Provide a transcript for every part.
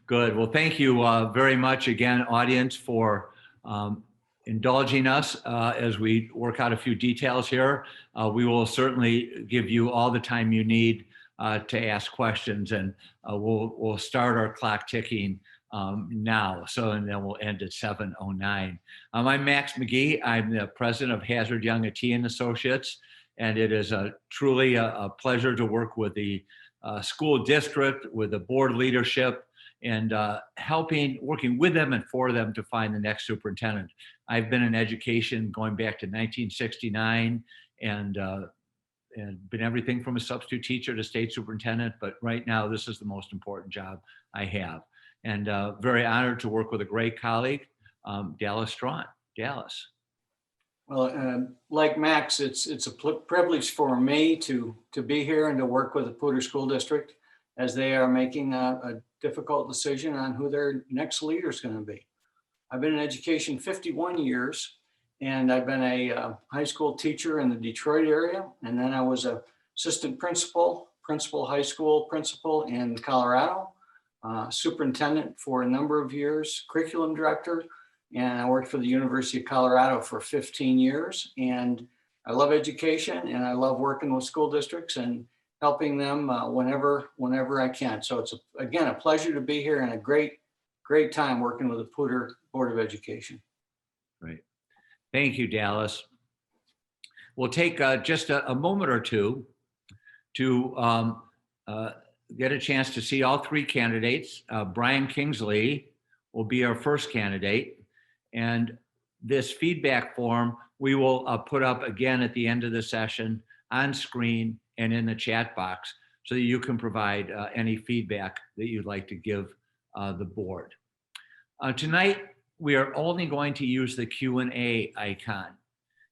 Good. Well, thank you very much again, audience, for indulging us as we work out a few details here. We will certainly give you all the time you need to ask questions, and we'll start our clock ticking now. And then we'll end at 7:09. I'm Max Mcgee. I'm the president of Hazard Young & Associates, and it is truly a pleasure to work with the school district, with the board leadership, and working with them and for them to find the next superintendent. I've been in education going back to 1969 and been everything from a substitute teacher to state superintendent, but right now this is the most important job I have. And very honored to work with a great colleague, Dallas Strawn. Dallas. Well, like Max, it's a privilege for me to be here and to work with the Poudre School District as they are making a difficult decision on who their next leader is going to be. I've been in education 51 years, and I've been a high school teacher in the Detroit area, and then I was an assistant principal high school principal in Colorado, superintendent for a number of years, curriculum director, and I worked for the University of Colorado for 15 years. And I love education, and I love working with school districts and helping them whenever I can. So it's again a pleasure to be here and a great time working with the Poudre Board of Education. Great, thank you, Dallas. We'll take just a moment or two to get a chance to see all three candidates. Brian Kingsley will be our first candidate, and this feedback form we will put up again at the end of the session on screen and in the chat box so that you can provide any feedback that you'd like to give the board. Tonight, we are only going to use the Q&A icon.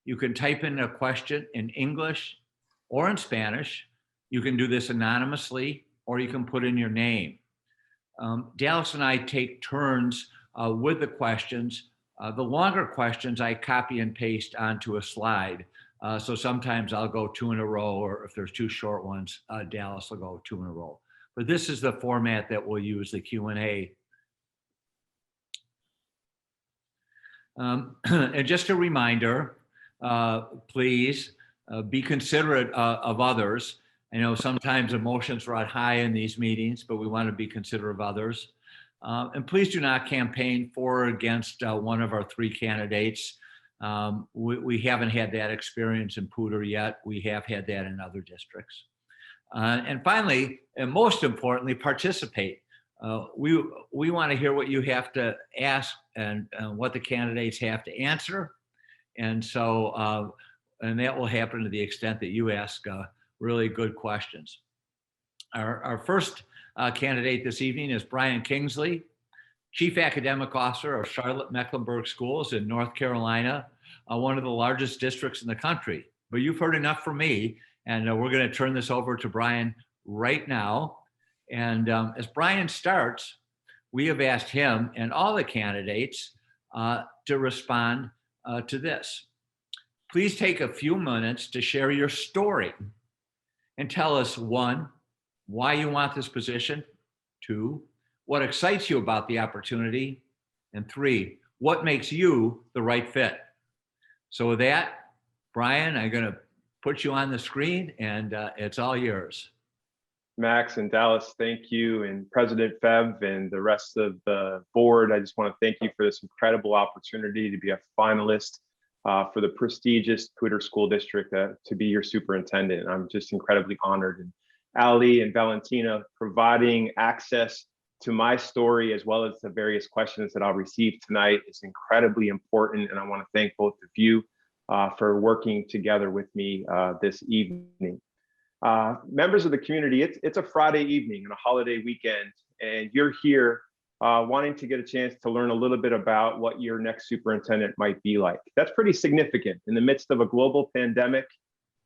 You can type in a question in English or in Spanish. You can do this anonymously, or you can put in your name. Dallas and I take turns with the questions. The longer questions I copy and paste onto a slide. So sometimes I'll go two in a row, or if there's two short ones, Dallas will go two in a row. But this is the format that we'll use, the Q&A. And just a reminder, please be considerate of others. I know sometimes emotions run high in these meetings, but we want to be considerate of others. And please do not campaign for or against one of our three candidates. We haven't had that experience in Poudre yet. We have had that in other districts. And finally, and most importantly, participate. We want to hear what you have to ask and what the candidates have to answer. And so, and that will happen to the extent that you ask really good questions. Our first candidate this evening is Brian Kingsley, Chief Academic Officer of Charlotte-Mecklenburg Schools in North Carolina, one of the largest districts in the country. But you've heard enough from me, and we're going to turn this over to Brian right now. And as Brian starts, we have asked him and all the candidates to respond to this. Please take a few minutes to share your story and tell us, 1, why you want this position, 2, what excites you about the opportunity, and 3, what makes you the right fit. So with that, Brian, I'm going to put you on the screen, and it's all yours. Max and Dallas, thank you, and President Fev and the rest of the board. I just want to thank you for this incredible opportunity to be a finalist for the prestigious Poudre School District to be your superintendent. I'm just incredibly honored. And Ali and Valentina providing access to my story as well as the various questions that I'll receive tonight is incredibly important. And I want to thank both of you for working together with me this evening. Members of the community, it's a Friday evening and a holiday weekend, and you're here wanting to get a chance to learn a little bit about what your next superintendent might be like. That's pretty significant in the midst of a global pandemic,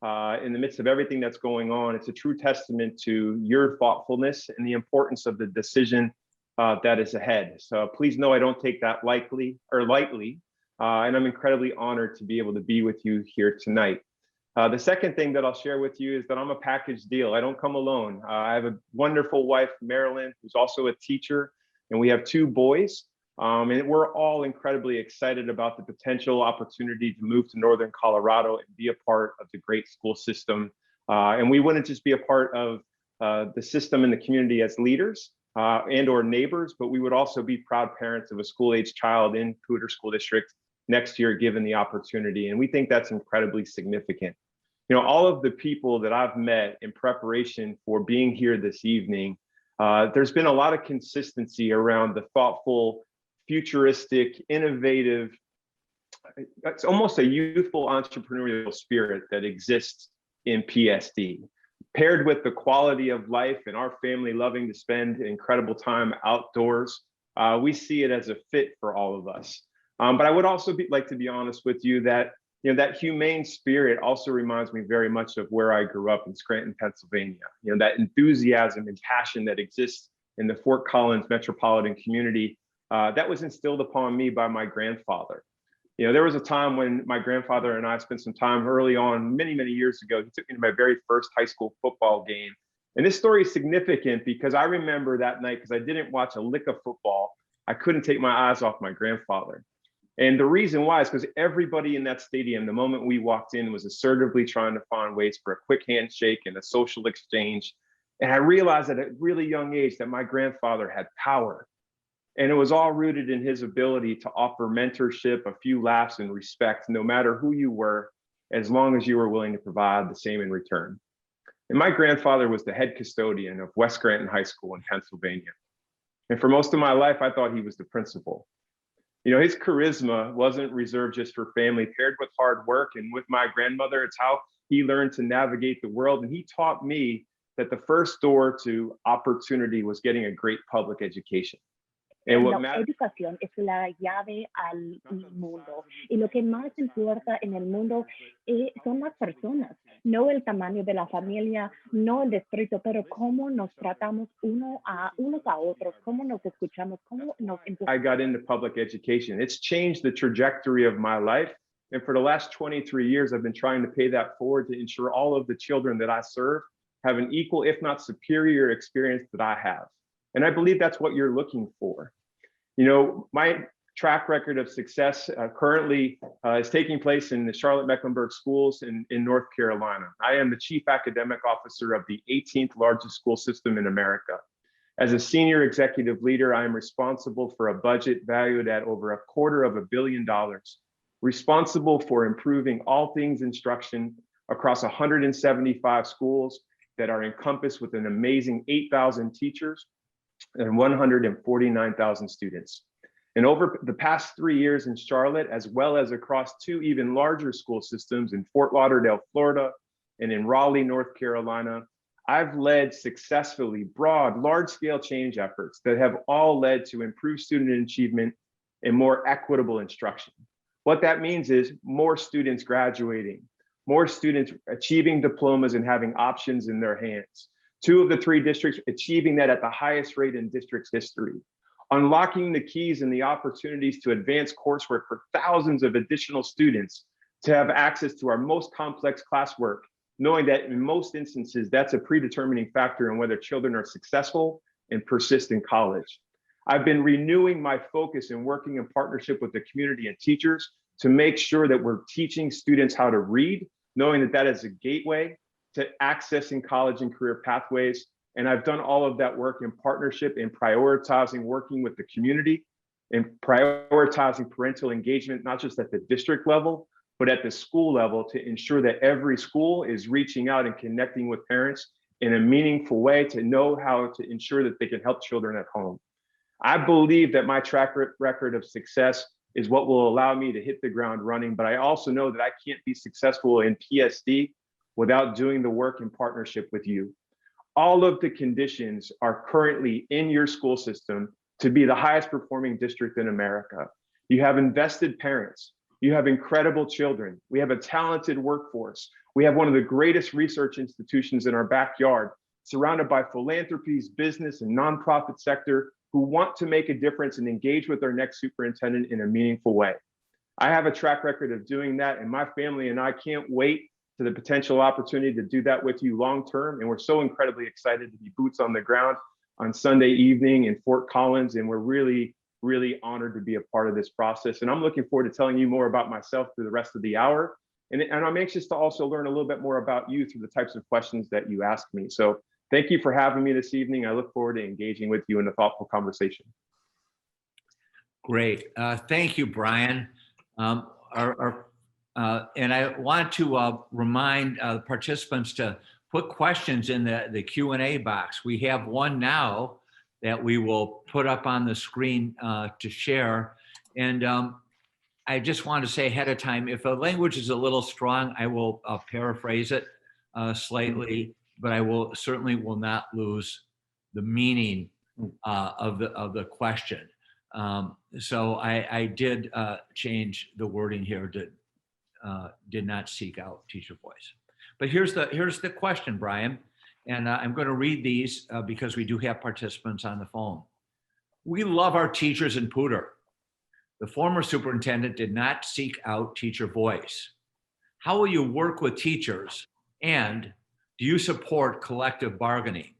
in the midst of everything that's going on. It's a true testament to your thoughtfulness and the importance of the decision that is ahead. So please know I don't take that lightly, and I'm incredibly honored to be able to be with you here tonight. The second thing that I'll share with you is that I'm a package deal. I don't come alone. I have a wonderful wife, Marilyn, who's also a teacher, and we have 2 boys. And we're all incredibly excited about the potential opportunity to move to Northern Colorado and be a part of the great school system. And we wouldn't just be a part of the system and the community as leaders and or neighbors, but we would also be proud parents of a school-age child in Poudre School District next year, given the opportunity. And we think that's incredibly significant. You know, all of the people that I've met in preparation for being here this evening, there's been a lot of consistency around the thoughtful, futuristic, innovative, it's almost a youthful entrepreneurial spirit that exists in PSD. Paired with the quality of life and our family loving to spend incredible time outdoors, we see it as a fit for all of us. But I would also like to be honest with you that that humane spirit also reminds me very much of where I grew up in Scranton, Pennsylvania. That enthusiasm and passion that exists in the Fort Collins metropolitan community that was instilled upon me by my grandfather. There was a time when my grandfather and I spent some time early on, many, many years ago. He took me to my very first high school football game. And this story is significant because I remember that night, because I didn't watch a lick of football, I couldn't take my eyes off my grandfather. And the reason why is because everybody in that stadium, the moment we walked in, was assertively trying to find ways for a quick handshake and a social exchange. And I realized at a really young age that my grandfather had power. And it was all rooted in his ability to offer mentorship, a few laughs, and respect, no matter who you were, as long as you were willing to provide the same in return. And my grandfather was the head custodian of West Scranton High School in Pennsylvania. And for most of my life, I thought he was the principal. His charisma wasn't reserved just for family, paired with hard work. And with my grandmother, it's how he learned to navigate the world. And he taught me that the first door to opportunity was getting a great public education. La educación es la llave al mundo y lo que más importa en el mundo son las personas, no el tamaño de la familia, no el distrito, pero cómo nos tratamos unos a otros, cómo nos escuchamos, cómo nos I got into public education. It's changed the trajectory of my life. And for the last 23 years, I've been trying to pay that forward to ensure all of the children that I serve have an equal, if not superior experience that I have. And I believe that's what you're looking for. My track record of success currently is taking place in the Charlotte-Mecklenburg schools in North Carolina. I am the chief academic officer of the 18th largest school system in America. As a senior executive leader, I am responsible for a budget valued at over $250 million, responsible for improving all things instruction across 175 schools that are encompassed with an amazing 8,000 teachers and 149,000 students. And over the past 3 years in Charlotte, as well as across 2 even larger school systems in Fort Lauderdale, Florida, and in Raleigh, North Carolina, I've led successfully broad, large-scale change efforts that have all led to improved student achievement and more equitable instruction. What that means is more students graduating, more students achieving diplomas and having options in their hands. 2 of the 3 districts achieving that at the highest rate in district's history. Unlocking the keys and the opportunities to advance coursework for thousands of additional students to have access to our most complex classwork, knowing that in most instances, that's a predetermining factor in whether children are successful and persist in college. I've been renewing my focus and working in partnership with the community and teachers to make sure that we're teaching students how to read, knowing that that is a gateway to accessing college and career pathways. And I've done all of that work in partnership in prioritizing working with the community and prioritizing parental engagement, not just at the district level, but at the school level, to ensure that every school is reaching out and connecting with parents in a meaningful way to know how to ensure that they can help children at home. I believe that my track record of success is what will allow me to hit the ground running, but I also know that I can't be successful in PSD without doing the work in partnership with you. All of the conditions are currently in your school system to be the highest performing district in America. You have invested parents. You have incredible children. We have a talented workforce. We have one of the greatest research institutions in our backyard, surrounded by philanthropies, business, and nonprofit sector who want to make a difference and engage with our next superintendent in a meaningful way. I have a track record of doing that, and my family and I can't wait to the potential opportunity to do that with you long term. And we're so incredibly excited to be boots on the ground on Sunday evening in Fort Collins, and we're really, really honored to be a part of this process. And I'm looking forward to telling you more about myself through the rest of the hour. And I'm anxious to also learn a little bit more about you through the types of questions that you ask me. So thank you for having me this evening. I look forward to engaging with you in a thoughtful conversation. Great. Thank you, Brian. And I want to remind participants to put questions in the Q&A box. We have one now that we will put up on the screen to share. And I just want to say ahead of time, if a language is a little strong, I will paraphrase it slightly, but I will certainly will not lose the meaning of the question. So I did change the wording here to did not seek out teacher voice. But here's the question, Brian, and I'm going to read these because we do have participants on the phone. We love our teachers in Poudre. The former superintendent did not seek out teacher voice. How will you work with teachers, and do you support collective bargaining?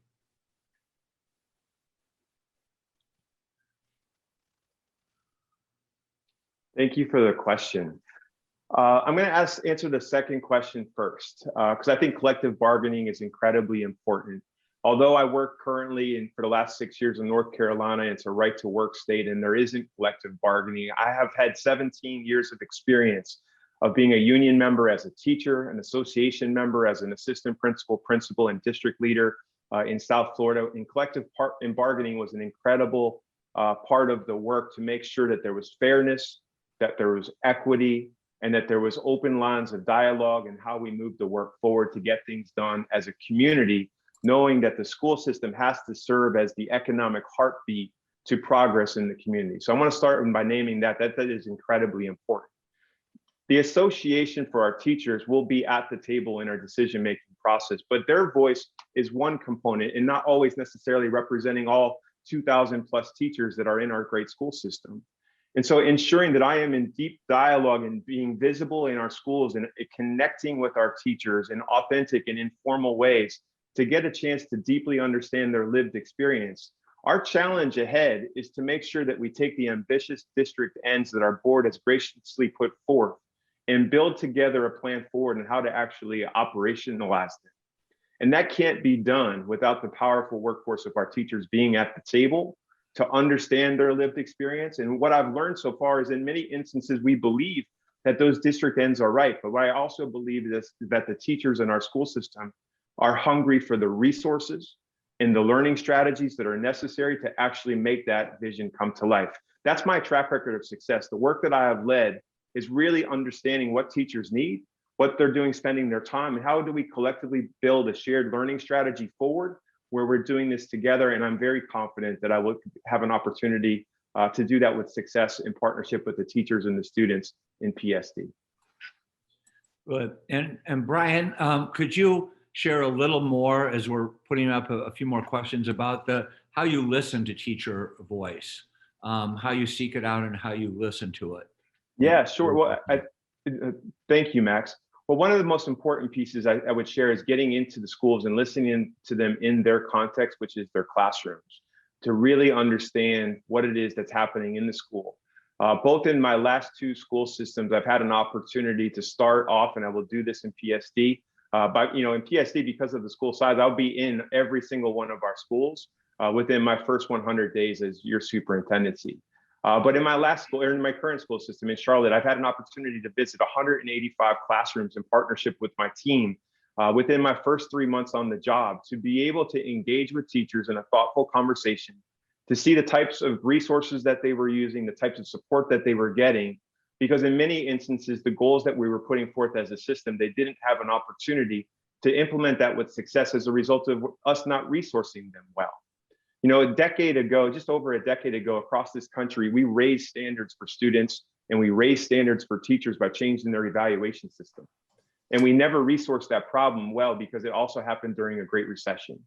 Thank you for the question. I'm going to answer the second question first, because I think collective bargaining is incredibly important. Although I work currently for the last 6 years in North Carolina, it's a right to work state and there isn't collective bargaining. I have had 17 years of experience of being a union member as a teacher, an association member as an assistant principal, and district leader in South Florida. And collective bargaining was an incredible part of the work to make sure that there was fairness, that there was equity, and that there was open lines of dialogue and how we move the work forward to get things done as a community, knowing that the school system has to serve as the economic heartbeat to progress in the community. So I want to start by naming that is incredibly important. The association for our teachers will be at the table in our decision-making process, but their voice is one component and not always necessarily representing all 2,000 plus teachers that are in our great school system. And so ensuring that I am in deep dialogue and being visible in our schools and connecting with our teachers in authentic and informal ways to get a chance to deeply understand their lived experience. Our challenge ahead is to make sure that we take the ambitious district ends that our board has graciously put forth and build together a plan forward on how to actually operationalize them. And that can't be done without the powerful workforce of our teachers being at the table to understand their lived experience. And what I've learned so far is in many instances, we believe that those district ends are right. But what I also believe is that the teachers in our school system are hungry for the resources and the learning strategies that are necessary to actually make that vision come to life. That's my track record of success. The work that I have led is really understanding what teachers need, what they're doing, spending their time, and how do we collectively build a shared learning strategy forward where we're doing this together. And I'm very confident that I will have an opportunity to do that with success in partnership with the teachers and the students in PSD. Good. And Brian, could you share a little more as we're putting up a few more questions about how you listen to teacher voice, how you seek it out and how you listen to it? Yeah, sure. Well, thank you, Max. Well, one of the most important pieces I would share is getting into the schools and listening to them in their context, which is their classrooms, to really understand what it is that's happening in the school. Both in my last two school systems, I've had an opportunity to start off, and I will do this in PSD. But in PSD, because of the school size, I'll be in every single one of our schools within my first 100 days as your superintendency. But in my last school, or in my current school system in Charlotte, I've had an opportunity to visit 185 classrooms in partnership with my team within my first 3 months on the job, to be able to engage with teachers in a thoughtful conversation, to see the types of resources that they were using, the types of support that they were getting, because in many instances, the goals that we were putting forth as a system, they didn't have an opportunity to implement that with success as a result of us not resourcing them well. A decade ago, just over a decade ago, across this country, we raised standards for students and we raised standards for teachers by changing their evaluation system. And we never resourced that problem well because it also happened during a Great Recession.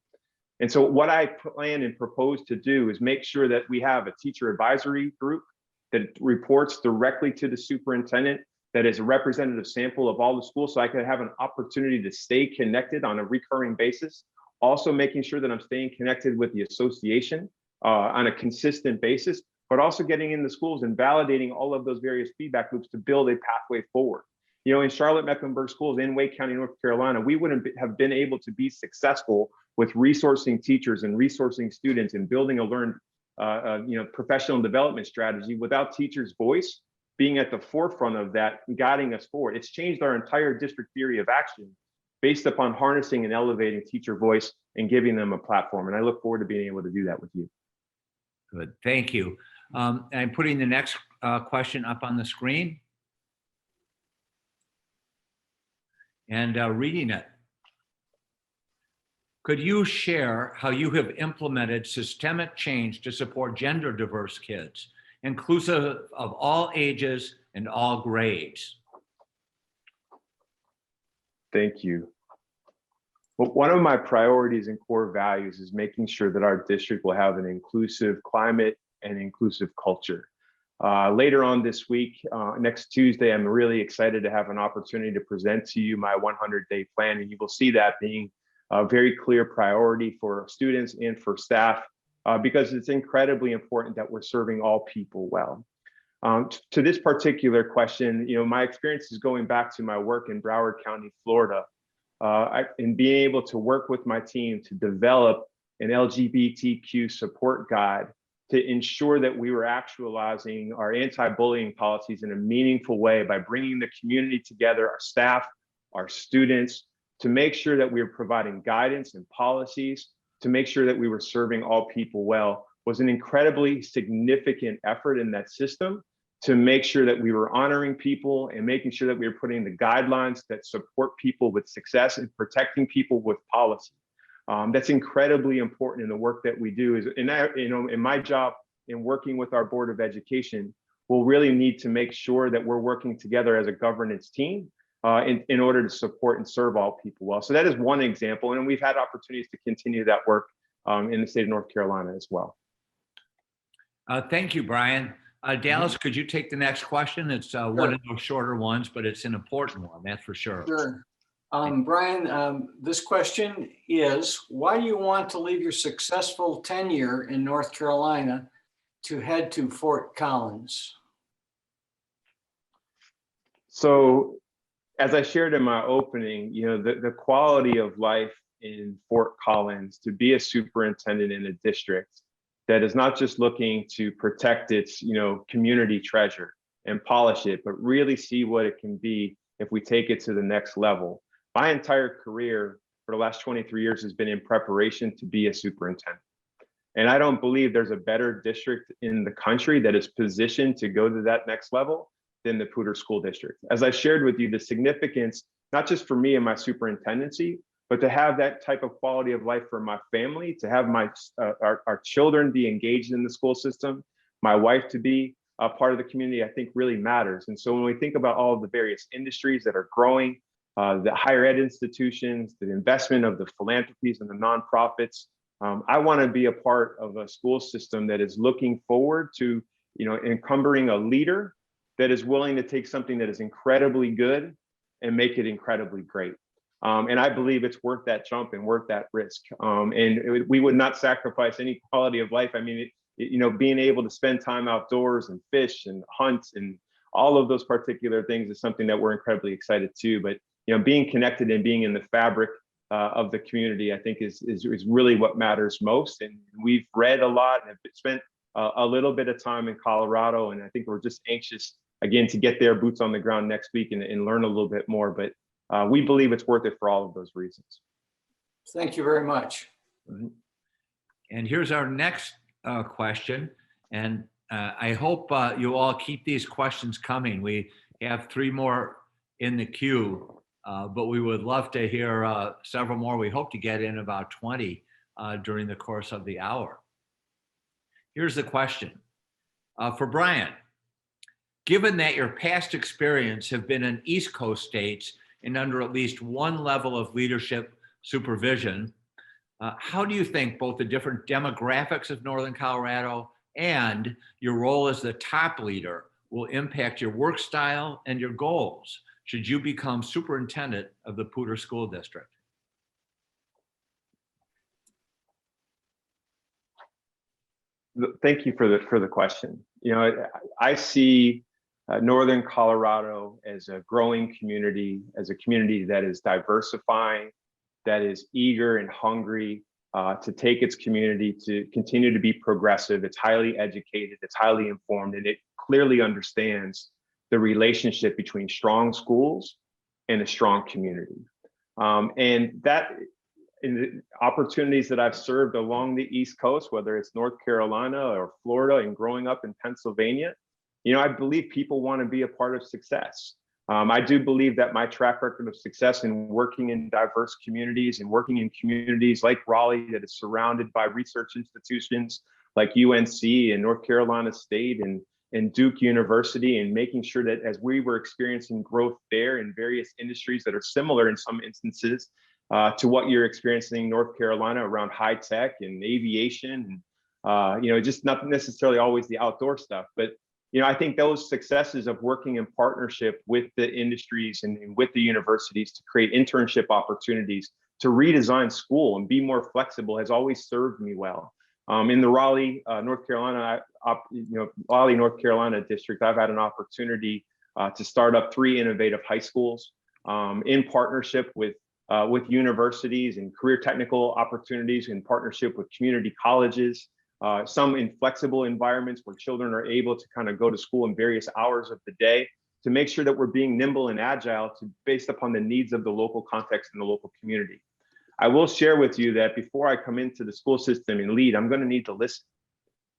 And so what I plan and propose to do is make sure that we have a teacher advisory group that reports directly to the superintendent, that is a representative sample of all the schools, so I can have an opportunity to stay connected on a recurring basis Also making sure that I'm staying connected with the association on a consistent basis, but also getting in the schools and validating all of those various feedback loops to build a pathway forward. You know, in Charlotte-Mecklenburg schools in Wake County, North Carolina, we wouldn't have been able to be successful with resourcing teachers and resourcing students and building a learned professional development strategy without teachers' voice being at the forefront of that, guiding us forward. It's changed our entire district theory of action based upon harnessing and elevating teacher voice and giving them a platform. And I look forward to being able to do that with you. Good, thank you. I'm putting the next question up on the screen and reading it. Could you share how you have implemented systemic change to support gender diverse kids, inclusive of all ages and all grades? Thank you. Well, one of my priorities and core values is making sure that our district will have an inclusive climate and inclusive culture. Later on this week, next Tuesday, I'm really excited to have an opportunity to present to you my 100-day plan, and you will see that being a very clear priority for students and for staff, because it's incredibly important that we're serving all people well. To this particular question, you know, my experience is going back to my work in Broward County, Florida, and being able to work with my team to develop an LGBTQ support guide to ensure that we were actualizing our anti-bullying policies in a meaningful way by bringing the community together, our staff, our students, to make sure that we were providing guidance and policies, to make sure that we were serving all people well, was an incredibly significant effort in that system to make sure that we were honoring people and making sure that we were putting the guidelines that support people with success and protecting people with policy. That's incredibly important in the work that we do. In my job in working with our Board of Education, we'll really need to make sure that we're working together as a governance team in order to support and serve all people well. So that is one example, and we've had opportunities to continue that work in the state of North Carolina as well. Thank you, Brian. Dallas, could you take the next question? It's one of those shorter ones, but it's an important one, that's for sure. Sure. Brian, this question is, why do you want to leave your successful tenure in North Carolina to head to Fort Collins? So, as I shared in my opening, you know, the quality of life in Fort Collins, to be a superintendent in a district that is not just looking to protect its, you know, community treasure and polish it, but really see what it can be if we take it to the next level. My entire career for the last 23 years has been in preparation to be a superintendent. And I don't believe there's a better district in the country that is positioned to go to that next level than the Poudre School District. As I shared with you, the significance, not just for me and my superintendency, but to have that type of quality of life for my family, to have our children be engaged in the school system, my wife to be a part of the community, I think really matters. And so when we think about all of the various industries that are growing, the higher ed institutions, the investment of the philanthropies and the nonprofits, I want to be a part of a school system that is looking forward to, you know, encumbering a leader that is willing to take something that is incredibly good and make it incredibly great. And I believe it's worth that jump and worth that risk. And we would not sacrifice any quality of life. I mean, you know, being able to spend time outdoors and fish and hunt and all of those particular things is something that we're incredibly excited to. But, you know, being connected and being in the fabric of the community, I think is really what matters most. And we've read a lot and have spent a little bit of time in Colorado. And I think we're just anxious, again, to get there, boots on the ground next week and learn a little bit more. But we believe it's worth it for all of those reasons. Thank you very much. And here's our next question. And I hope you all keep these questions coming. We have 3 more in the queue, but we would love to hear several more. We hope to get in about 20 during the course of the hour. Here's the question. For Brian, given that your past experience have been in East Coast states and under at least one level of leadership supervision, how do you think both the different demographics of Northern Colorado and your role as the top leader will impact your work style and your goals should you become superintendent of the Poudre School District? Thank you for the question. You know, I see Northern Colorado as a growing community, as a community that is diversifying, that is eager and hungry to take its community to continue to be progressive. It's highly educated, it's highly informed, and it clearly understands the relationship between strong schools and a strong community. And that in the opportunities that I've served along the East Coast, whether it's North Carolina or Florida, and growing up in Pennsylvania, you know, I believe people want to be a part of success. I do believe that my track record of success in working in diverse communities and working in communities like Raleigh that is surrounded by research institutions like UNC and North Carolina State and Duke University, and making sure that as we were experiencing growth there in various industries that are similar in some instances to what you're experiencing in North Carolina around high tech and aviation, and you know, just not necessarily always the outdoor stuff, but you know, I think those successes of working in partnership with the industries and with the universities to create internship opportunities, to redesign school and be more flexible has always served me well. In the Raleigh, North Carolina, Raleigh, North Carolina district, I've had an opportunity to start up 3 innovative high schools in partnership with universities and career technical opportunities in partnership with community colleges. Some in flexible environments where children are able to kind of go to school in various hours of the day, to make sure that we're being nimble and agile based upon the needs of the local context and the local community. I will share with you that before I come into the school system and lead, I'm going to need to listen.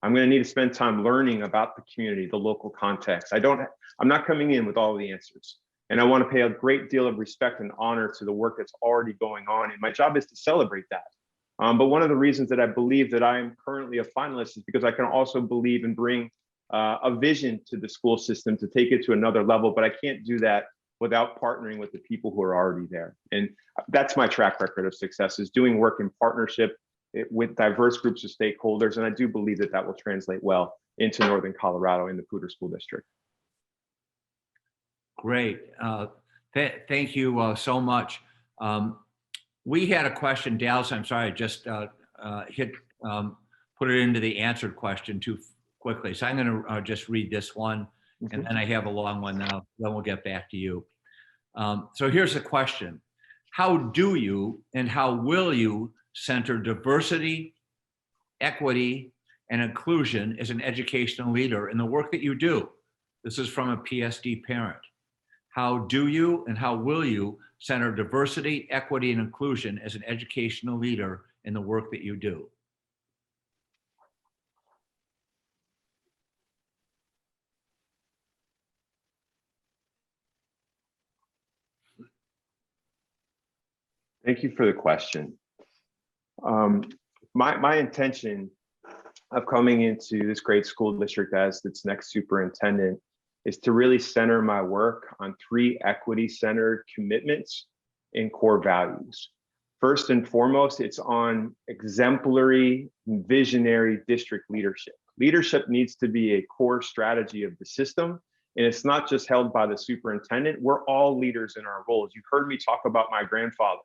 I'm going to need to spend time learning about the community, the local context. I'm not coming in with all the answers. And I want to pay a great deal of respect and honor to the work that's already going on. And my job is to celebrate that. But one of the reasons that I believe that I am currently a finalist is because I can also believe and bring a vision to the school system to take it to another level, but I can't do that without partnering with the people who are already there. And that's my track record of success, is doing work in partnership with diverse groups of stakeholders. And I do believe that that will translate well into Northern Colorado in the Poudre School District. Great. Thank you so much. We had a question, Dallas. I'm sorry, I just put it into the answered question too quickly. So I'm going to just read this one, and then I have a long one now. Then we'll get back to you. So here's the question: how do you and how will you center diversity, equity, and inclusion as an educational leader in the work that you do? This is from a PSD parent. How do you and how will you center diversity, equity, and inclusion as an educational leader in the work that you do? Thank you for the question. My intention of coming into this great school district as its next superintendent is to really center my work on 3 equity-centered commitments and core values. First and foremost, it's on exemplary, visionary district leadership. Leadership needs to be a core strategy of the system, and it's not just held by the superintendent. We're all leaders in our roles. You've heard me talk about my grandfather,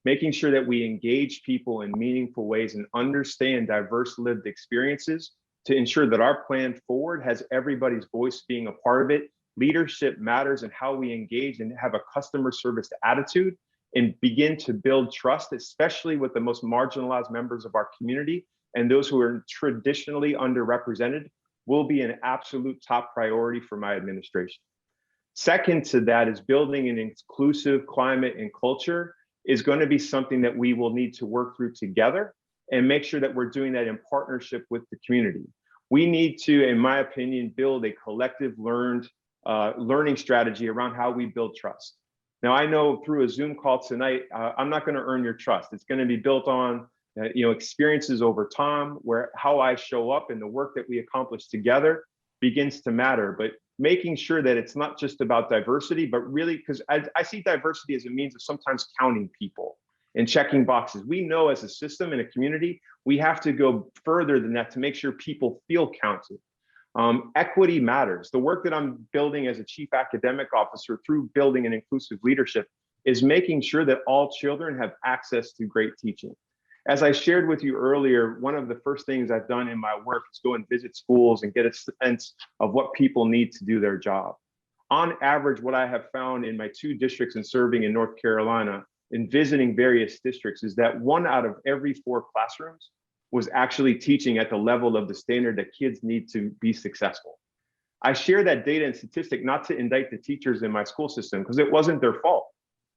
making sure that we engage people in meaningful ways and understand diverse lived experiences to ensure that our plan forward has everybody's voice being a part of it. Leadership matters in how we engage and have a customer service attitude and begin to build trust, especially with the most marginalized members of our community and those who are traditionally underrepresented, will be an absolute top priority for my administration. Second to that is building an inclusive climate and culture is going to be something that we will need to work through together and make sure that we're doing that in partnership with the community. We need to, in my opinion, build a collective learning strategy around how we build trust. Now, I know through a Zoom call tonight, I'm not going to earn your trust. It's going to be built on experiences over time, where how I show up and the work that we accomplish together begins to matter. But making sure that it's not just about diversity, but really, because I see diversity as a means of sometimes counting people and checking boxes. We know as a system and a community, we have to go further than that to make sure people feel counted. Equity matters. The work that I'm building as a chief academic officer through building an inclusive leadership is making sure that all children have access to great teaching. As I shared with you earlier, one of the first things I've done in my work is go and visit schools and get a sense of what people need to do their job. On average, what I have found in my 2 districts and serving in North Carolina, in visiting various districts, is that 1 out of every 4 classrooms was actually teaching at the level of the standard that kids need to be successful. I share that data and statistic not to indict the teachers in my school system, because it wasn't their fault.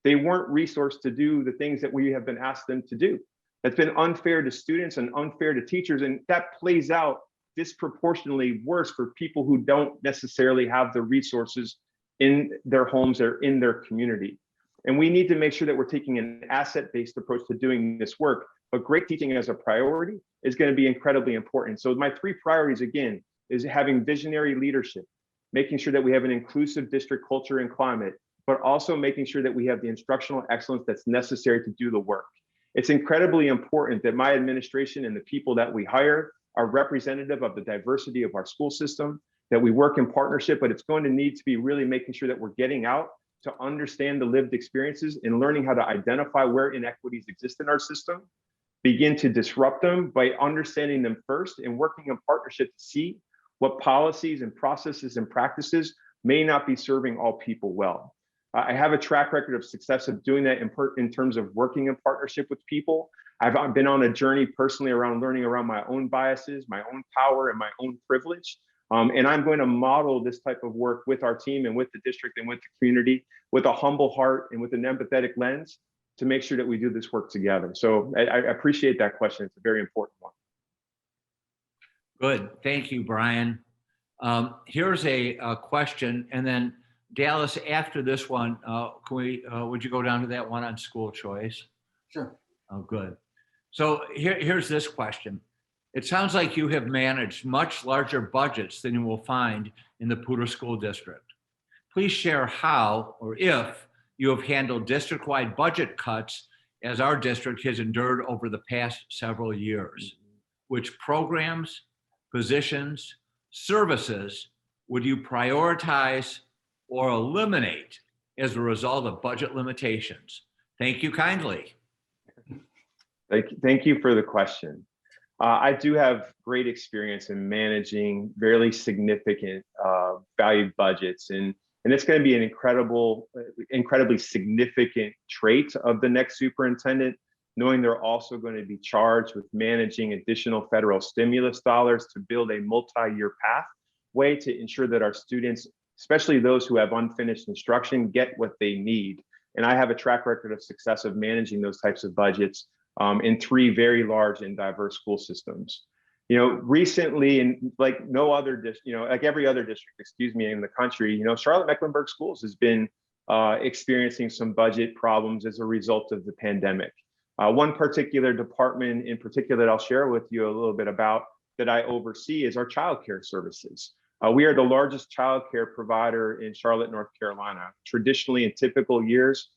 They weren't resourced to do the things that we have been asked them to do. That's been unfair to students and unfair to teachers, and that plays out disproportionately worse for people who don't necessarily have the resources in their homes or in their community. And we need to make sure that we're taking an asset-based approach to doing this work, but great teaching as a priority is going to be incredibly important. So my 3 priorities, again, is having visionary leadership, making sure that we have an inclusive district culture and climate, but also making sure that we have the instructional excellence that's necessary to do the work. It's incredibly important that my administration and the people that we hire are representative of the diversity of our school system, that we work in partnership, but it's going to need to be really making sure that we're getting out to understand the lived experiences and learning how to identify where inequities exist in our system, begin to disrupt them by understanding them first and working in partnership to see what policies and processes and practices may not be serving all people well. I have a track record of success of doing that in terms of working in partnership with people. I've been on a journey personally around learning around my own biases, my own power, and my own privilege. And I'm going to model this type of work with our team and with the district and with the community, with a humble heart and with an empathetic lens to make sure that we do this work together. So I appreciate that question. It's a very important one. Good. Thank you, Brian. Here's a question, and then Dallas, after this one, would you go down to that one on school choice? Sure. Oh, good. So here's this question. It sounds like you have managed much larger budgets than you will find in the Poudre School District. Please share how or if you have handled district-wide budget cuts as our district has endured over the past several years. Which programs, positions, services would you prioritize or eliminate as a result of budget limitations? Thank you kindly. Thank you for the question. I do have great experience in managing fairly significant valued budgets, and it's going to be an incredibly significant trait of the next superintendent, knowing they're also going to be charged with managing additional federal stimulus dollars to build a multi-year pathway to ensure that our students, especially those who have unfinished instruction, get what they need. And I have a track record of success of managing those types of budgets in 3 very large and diverse school systems. You know, recently, and like no other district, like every other district, in the country, Charlotte-Mecklenburg Schools has been experiencing some budget problems as a result of the pandemic. One particular department in particular that I'll share with you a little bit about that I oversee is our childcare services. We are the largest childcare provider in Charlotte, North Carolina. Traditionally, in typical years,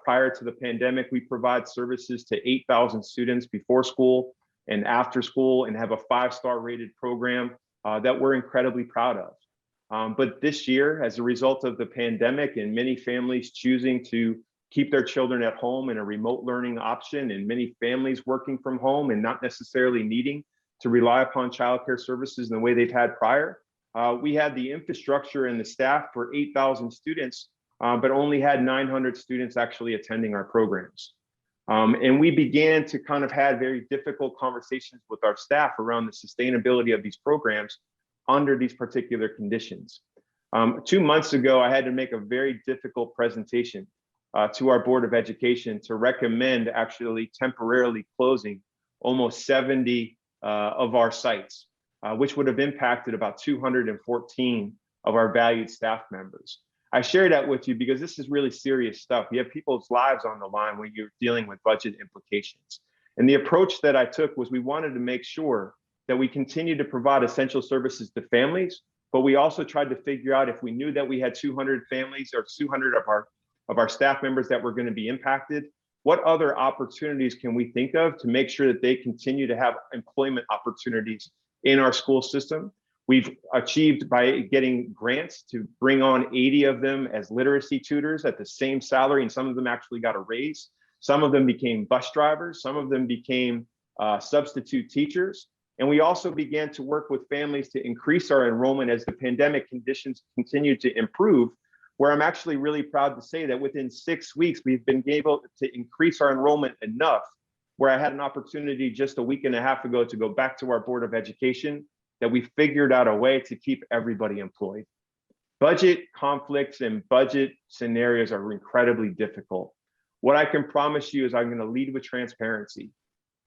prior to the pandemic, we provide services to 8,000 students before school and after school, and have a 5-star rated program that we're incredibly proud of. But this year, as a result of the pandemic and many families choosing to keep their children at home in a remote learning option, and many families working from home and not necessarily needing to rely upon childcare services in the way they've had prior, we had the infrastructure and the staff for 8,000 students, but only had 900 students actually attending our programs. And we began to kind of have very difficult conversations with our staff around the sustainability of these programs under these particular conditions. 2 months ago, I had to make a very difficult presentation to our Board of Education to recommend actually temporarily closing almost 70 of our sites, which would have impacted about 214 of our valued staff members. I share that with you because this is really serious stuff. You have people's lives on the line when you're dealing with budget implications. And the approach that I took was we wanted to make sure that we continue to provide essential services to families, but we also tried to figure out if we knew that we had 200 families or 200 of our staff members that were going to be impacted, what other opportunities can we think of to make sure that they continue to have employment opportunities in our school system? We've achieved by getting grants to bring on 80 of them as literacy tutors at the same salary, and some of them actually got a raise. Some of them became bus drivers. Some of them became substitute teachers. And we also began to work with families to increase our enrollment as the pandemic conditions continued to improve, where I'm actually really proud to say that within 6 weeks, we've been able to increase our enrollment enough where I had an opportunity just a week and a half ago to go back to our Board of Education that we figured out a way to keep everybody employed. Budget conflicts and budget scenarios are incredibly difficult. What I can promise you is I'm going to lead with transparency.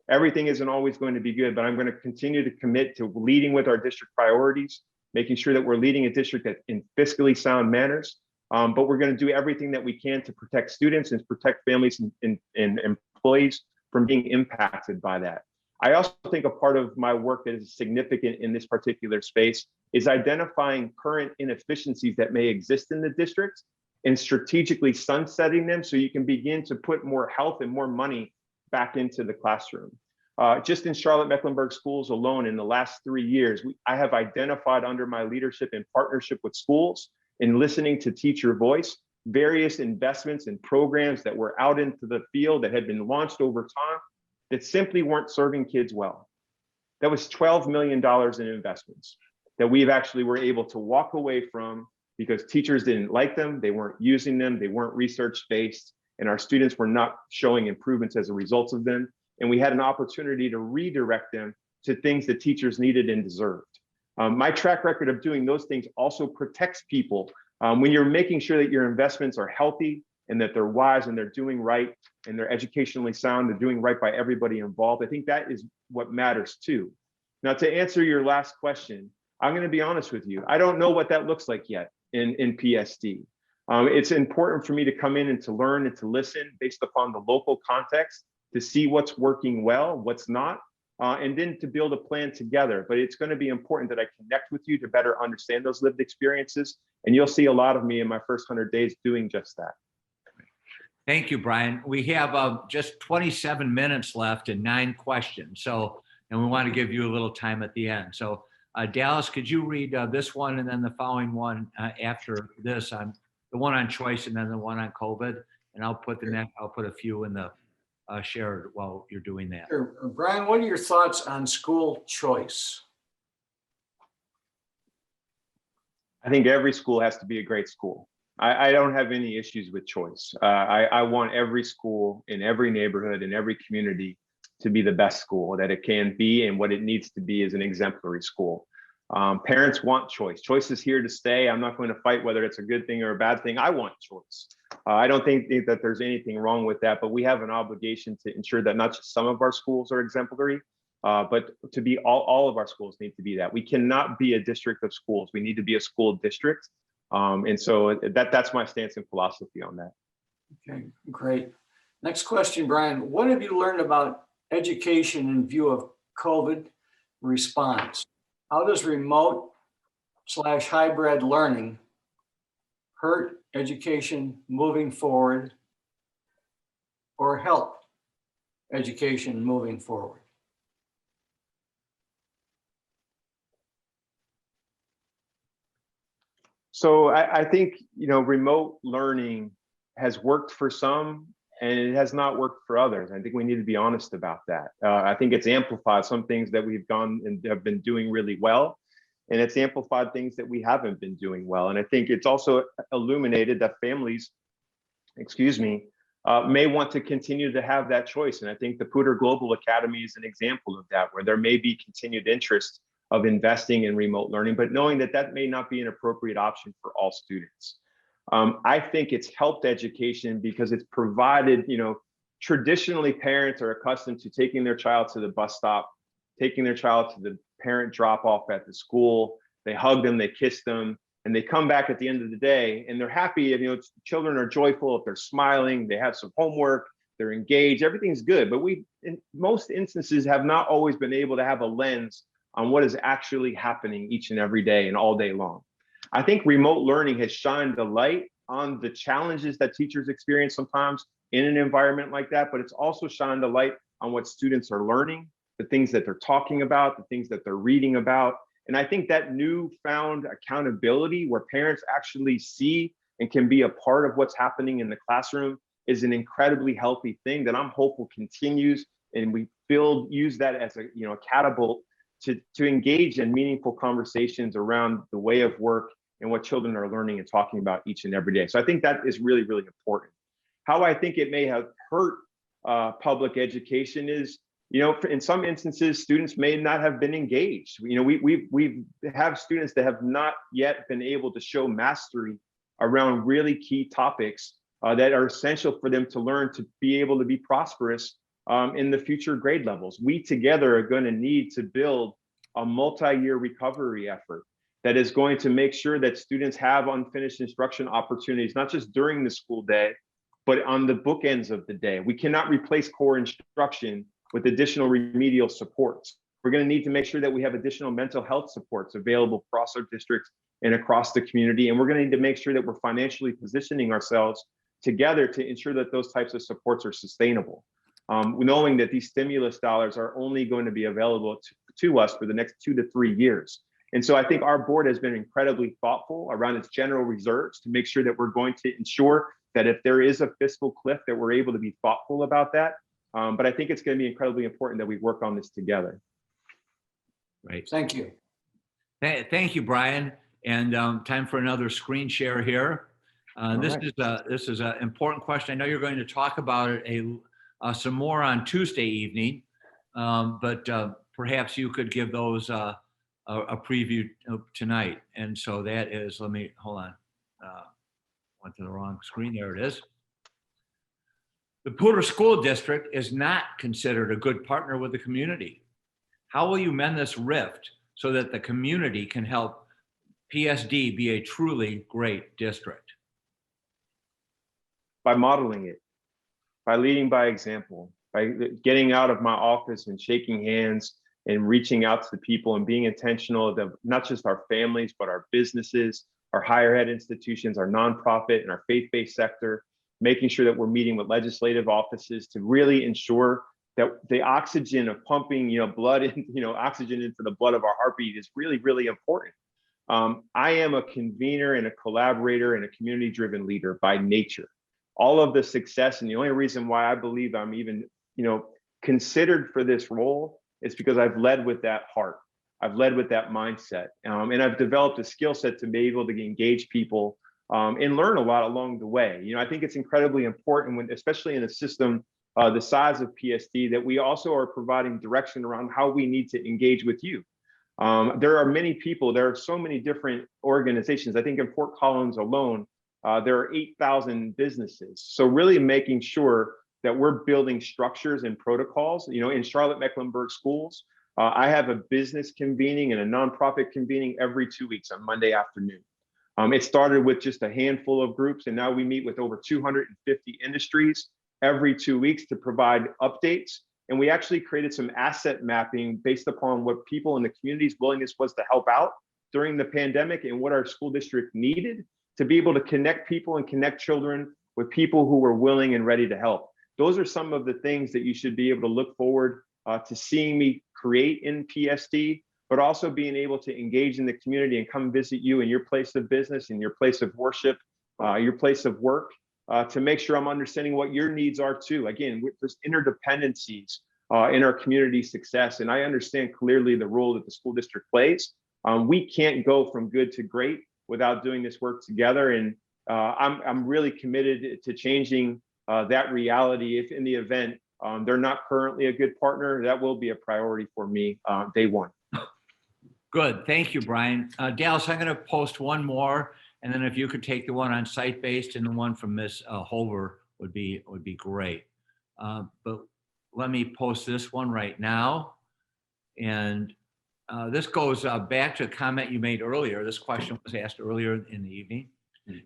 Everything isn't always going to be good, but I'm going to continue to commit to leading with our district priorities, making sure that we're leading a district that in fiscally sound manners. But we're going to do everything that we can to protect students and protect families and employees from being impacted by that. I also think a part of my work that is significant in this particular space is identifying current inefficiencies that may exist in the district and strategically sunsetting them so you can begin to put more health and more money back into the classroom. Just in Charlotte-Mecklenburg schools alone in the last 3 years, I have identified under my leadership in partnership with schools and listening to teacher voice, various investments and programs that were out into the field that had been launched over time that simply weren't serving kids well. That was $12 million in investments that we've actually were able to walk away from because teachers didn't like them, they weren't using them, they weren't research-based, and our students were not showing improvements as a result of them. And we had an opportunity to redirect them to things that teachers needed and deserved. My track record of doing those things also protects people. When you're making sure that your investments are healthy and that they're wise and they're doing right and they're educationally sound, they're doing right by everybody involved, I think that is what matters too. Now, to answer your last question, I'm going to be honest with you. I don't know what that looks like yet in PSD. It's important for me to come in and to learn and to listen based upon the local context to see what's working well, what's not, and then to build a plan together. But it's going to be important that I connect with you to better understand those lived experiences. And you'll see a lot of me in my first 100 days doing just that. Thank you, Brian. We have just 27 minutes left and 9 questions. So, and we want to give you a little time at the end. So Dallas, could you read this one and then the following one after this on the one on choice and then the one on COVID? And I'll put I'll put a few in the shared while you're doing that. Sure. Brian, what are your thoughts on school choice? I think every school has to be a great school. I don't have any issues with choice. I want every school in every neighborhood, in every community to be the best school that it can be, and what it needs to be is an exemplary school. Parents want choice. Choice is here to stay. I'm not going to fight whether it's a good thing or a bad thing. I want choice. I don't think that there's anything wrong with that, but we have an obligation to ensure that not just some of our schools are exemplary, but to be all of our schools need to be that. We cannot be a district of schools. We need to be a school district. And so that's my stance and philosophy on that. Okay, great. Next question, Brian. What have you learned about education in view of COVID response? How does remote/hybrid learning hurt education moving forward or help education moving forward? So I think, remote learning has worked for some and it has not worked for others. I think we need to be honest about that. I think it's amplified some things that we've gone and have been doing really well, and it's amplified things that we haven't been doing well. And I think it's also illuminated that families, may want to continue to have that choice. And I think the Poudre Global Academy is an example of that, where there may be continued interest of investing in remote learning, but knowing that that may not be an appropriate option for all students. I think it's helped education because it's provided, traditionally parents are accustomed to taking their child to the bus stop, taking their child to the parent drop off at the school, they hug them, they kiss them, and they come back at the end of the day and they're happy. Children are joyful if they're smiling, they have some homework, they're engaged, everything's good. But we, in most instances, have not always been able to have a lens on what is actually happening each and every day and all day long. I think remote learning has shined the light on the challenges that teachers experience sometimes in an environment like that, but it's also shined a light on what students are learning, the things that they're talking about, the things that they're reading about. And I think that newfound accountability where parents actually see and can be a part of what's happening in the classroom is an incredibly healthy thing that I'm hopeful continues, and we use that as a catapult to engage in meaningful conversations around the way of work and what children are learning and talking about each and every day. So I think that is really, really important. How I think it may have hurt public education is, in some instances, students may not have been engaged. We have students that have not yet been able to show mastery around really key topics that are essential for them to learn to be able to be prosperous in the future grade levels. We together are going to need to build a multi-year recovery effort that is going to make sure that students have unfinished instruction opportunities, not just during the school day, but on the bookends of the day. We cannot replace core instruction with additional remedial supports. We're going to need to make sure that we have additional mental health supports available across our districts and across the community. And we're going to need to make sure that we're financially positioning ourselves together to ensure that those types of supports are sustainable. Knowing that these stimulus dollars are only going to be available to us for the next 2 to 3 years. And so I think our board has been incredibly thoughtful around its general reserves to make sure that we're going to ensure that if there is a fiscal cliff, that we're able to be thoughtful about that. But I think it's going to be incredibly important that we work on this together. Right. Thank you. Thank you, Brian. And time for another screen share here. This is an important question. I know you're going to talk about it some more on Tuesday evening, but perhaps you could give those a preview tonight. And so that is, hold on. Went to the wrong screen. There it is. The Poudre School District is not considered a good partner with the community. How will you mend this rift so that the community can help PSD be a truly great district? By modeling it, by leading by example, by getting out of my office and shaking hands and reaching out to the people and being intentional of not just our families, but our businesses, our higher ed institutions, our nonprofit and our faith-based sector, making sure that we're meeting with legislative offices to really ensure that the oxygen of pumping, blood in, oxygen into the blood of our heartbeat is really, really important. I am a convener and a collaborator and a community-driven leader by nature. All of the success, and the only reason why I believe I'm even, considered for this role is because I've led with that heart. I've led with that mindset, and I've developed a skill set to be able to engage people and learn a lot along the way. I think it's incredibly important, especially in a system the size of PSD, that we also are providing direction around how we need to engage with you. There are many people, there are so many different organizations. I think in Fort Collins alone, there are 8,000 businesses. So really making sure that we're building structures and protocols. In Charlotte-Mecklenburg schools, I have a business convening and a nonprofit convening every 2 weeks on Monday afternoon. It started with just a handful of groups, and now we meet with over 250 industries every 2 weeks to provide updates. And we actually created some asset mapping based upon what people in the community's willingness was to help out during the pandemic and what our school district needed to be able to connect people and connect children with people who were willing and ready to help. Those are some of the things that you should be able to look forward to seeing me create in PSD, but also being able to engage in the community and come visit you in your place of business, in your place of worship, your place of work, to make sure I'm understanding what your needs are too. Again, there's interdependencies in our community success, and I understand clearly the role that the school district plays. We can't go from good to great without doing this work together, and I'm really committed to changing that reality. If in the event they're not currently a good partner, that will be a priority for me day one. Good, thank you, Brian. Dallas, I'm going to post one more, and then if you could take the one on site-based and the one from Ms. Holver would be great. But let me post this one right now. And this goes back to a comment you made earlier. This question was asked earlier in the evening.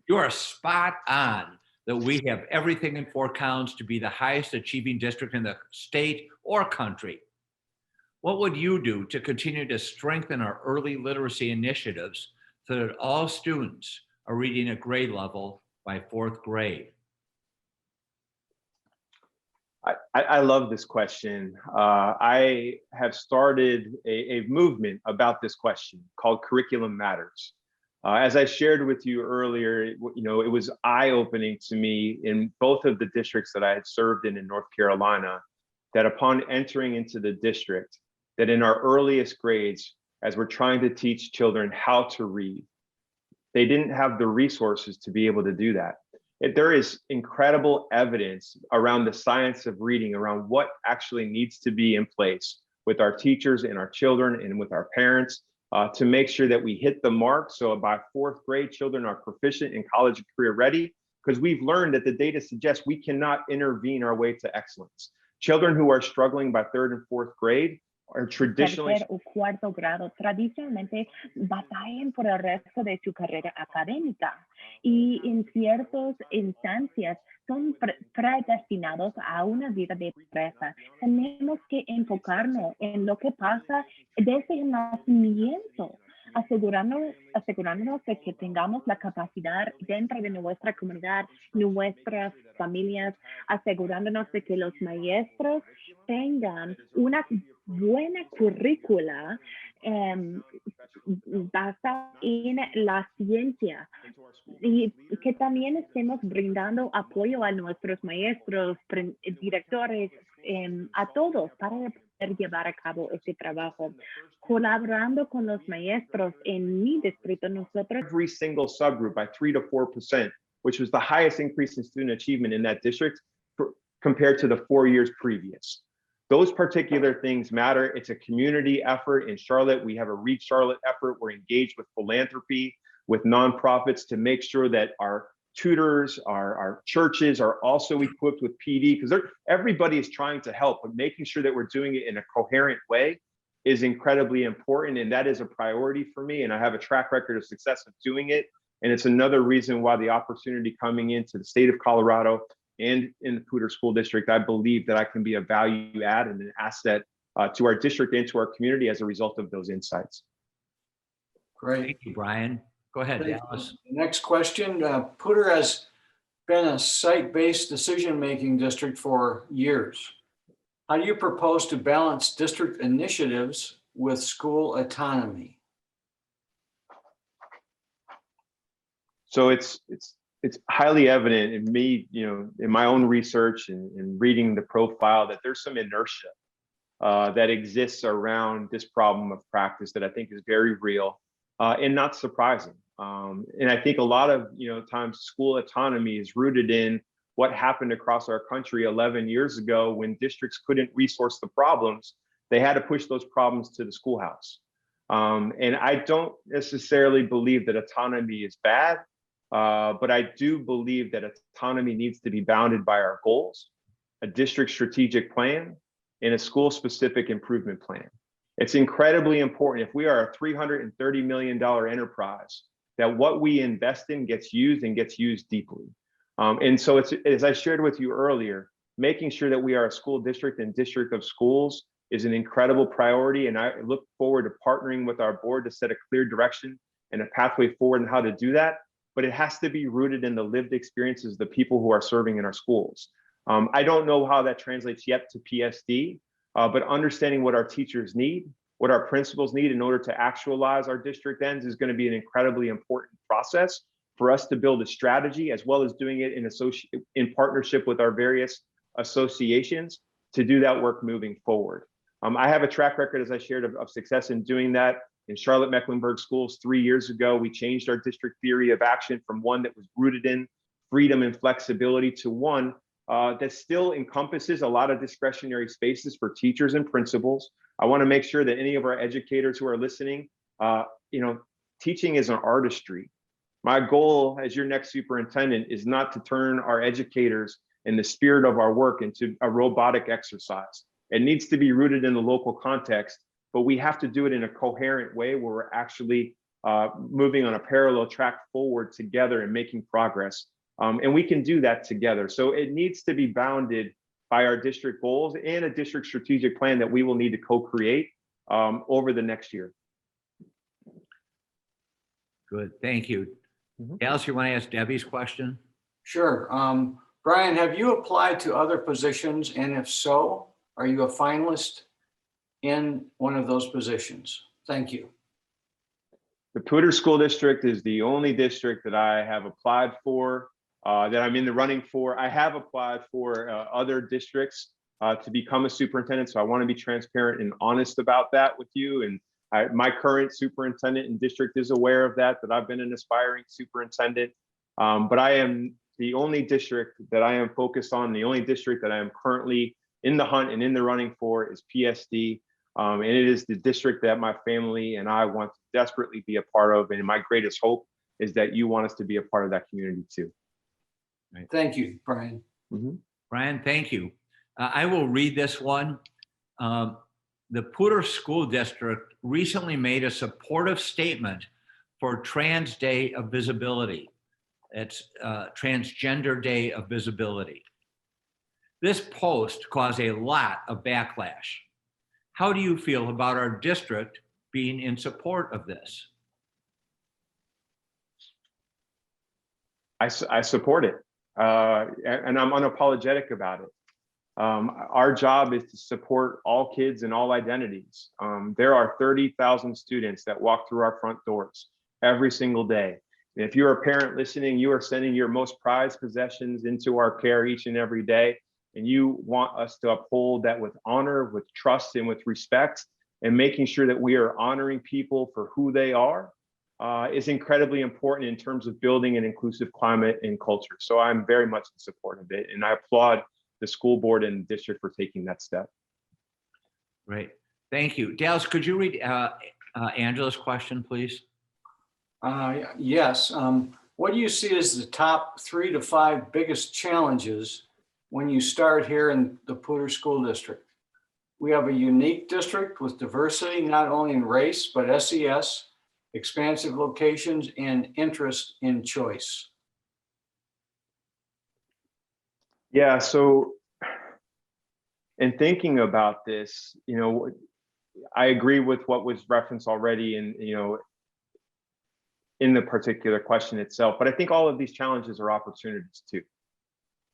You are spot on that we have everything in Fort Collins to be the highest achieving district in the state or country. What would you do to continue to strengthen our early literacy initiatives so that all students are reading at grade level by 4th grade? I love this question. I have started a movement about this question called Curriculum Matters. As I shared with you earlier, it was eye-opening to me in both of the districts that I had served in North Carolina, that upon entering into the district, that in our earliest grades, as we're trying to teach children how to read, they didn't have the resources to be able to do that. There is incredible evidence around the science of reading, around what actually needs to be in place with our teachers and our children and with our parents to make sure that we hit the mark. So by 4th grade, children are proficient in college and career ready, because we've learned that the data suggests we cannot intervene our way to excellence. Children who are struggling by 3rd and 4th grade are traditionally tercer o cuarto grado tradicionalmente batallan por el resto de su carrera académica y en ciertas instancias son predestinados a una vida de pobreza. Tenemos que enfocarnos en lo que pasa desde el nacimiento, asegurándonos de que tengamos la capacidad dentro de nuestra comunidad, nuestras familias, asegurándonos de que los maestros tengan una buena currícula basada en la ciencia y que también estemos brindando apoyo a nuestros maestros, directores, a todos para poder llevar a cabo este trabajo. Colaborando con los maestros en mi distrito, nosotros every single subgroup by 3 to 4%, which was the highest increase in student achievement in that district compared to the 4 years previous. Those particular things matter. It's a community effort in Charlotte. We have a Reach Charlotte effort. We're engaged with philanthropy, with nonprofits to make sure that our tutors, our churches are also equipped with PD, because everybody is trying to help, but making sure that we're doing it in a coherent way is incredibly important. And that is a priority for me. And I have a track record of success of doing it. And it's another reason why the opportunity coming into the state of Colorado and in the Poudre School District, I believe that I can be a value add and an asset to our district and to our community as a result of those insights. Great. Thank you, Brian. Go ahead, Thank you. Dallas. Next question. Poudre has been a site-based decision-making district for years. How do you propose to balance district initiatives with school autonomy? So it's highly evident in me, in my own research and reading the profile, that there's some inertia that exists around this problem of practice that I think is very real and not surprising. And I think a lot of times school autonomy is rooted in what happened across our country 11 years ago when districts couldn't resource the problems. They had to push those problems to the schoolhouse. And I don't necessarily believe that autonomy is bad. But I do believe that autonomy needs to be bounded by our goals, a district strategic plan, and a school-specific improvement plan. It's incredibly important, if we are a $330 million enterprise, that what we invest in gets used and gets used deeply. And so it's, as I shared with you earlier, making sure that we are a school district and district of schools is an incredible priority. And I look forward to partnering with our board to set a clear direction and a pathway forward on how to do that. But it has to be rooted in the lived experiences of the people who are serving in our schools. I don't know how that translates yet to PSD, but understanding what our teachers need, what our principals need in order to actualize our district ends is going to be an incredibly important process for us to build a strategy, as well as doing it in partnership with our various associations to do that work moving forward. I have a track record, as I shared, of success in doing that. In Charlotte-Mecklenburg schools 3 years ago, we changed our district theory of action from one that was rooted in freedom and flexibility to one that still encompasses a lot of discretionary spaces for teachers and principals. I want to make sure that any of our educators who are listening, teaching is an artistry. My goal as your next superintendent is not to turn our educators and the spirit of our work into a robotic exercise. It needs to be rooted in the local context, but we have to do it in a coherent way where we're actually moving on a parallel track forward together and making progress. And we can do that together. So it needs to be bounded by our district goals and a district strategic plan that we will need to co-create over the next year. Good, thank you. Dallas, you want to ask Debbie's question? Sure. Brian, have you applied to other positions? And if so, are you a finalist in one of those positions? Thank you. The Poudre School District is the only district that I have applied for, that I'm in the running for. I have applied for other districts to become a superintendent. So I want to be transparent and honest about that with you. And my current superintendent in district is aware of that I've been an aspiring superintendent. But I am the only district that I am focused on, the only district that I am currently in the hunt and in the running for is PSD. And it is the district that my family and I want to desperately be a part of. And my greatest hope is that you want us to be a part of that community too. Right. Thank you, Brian. Mm-hmm. Brian, thank you. I will read this one. The Poudre School District recently made a supportive statement for Trans Day of Visibility. It's Transgender Day of Visibility. This post caused a lot of backlash. How do you feel about our district being in support of this? I support it, and I'm unapologetic about it. Our job is to support all kids and all identities. There are 30,000 students that walk through our front doors every single day. And if you're a parent listening, you are sending your most prized possessions into our care each and every day. And you want us to uphold that with honor, with trust, and with respect, and making sure that we are honoring people for who they are is incredibly important in terms of building an inclusive climate and culture. So I'm very much in support of it. And I applaud the school board and the district for taking that step. Great, thank you. Dallas, could you read Angela's question, please? Yes. What do you see as the top 3 to 5 biggest challenges when you start here in the Poudre School District? We have a unique district with diversity, not only in race, but SES, expansive locations, and interest in choice. Yeah, so in thinking about this, I agree with what was referenced already in the particular question itself, but I think all of these challenges are opportunities too,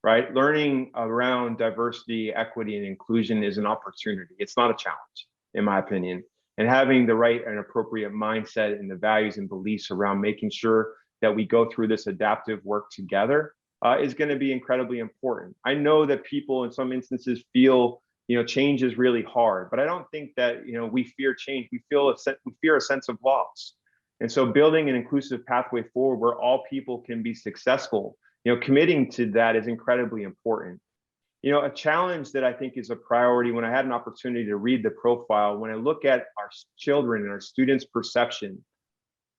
right? Learning around diversity, equity, and inclusion is an opportunity. It's not a challenge, in my opinion. And having the right and appropriate mindset and the values and beliefs around making sure that we go through this adaptive work together is going to be incredibly important. I know that people in some instances feel, change is really hard, but I don't think that, we fear change. We fear a sense of loss. And so building an inclusive pathway forward where all people can be successful, committing to that is incredibly important. A challenge that I think is a priority when I had an opportunity to read the profile, when I look at our children and our students' perception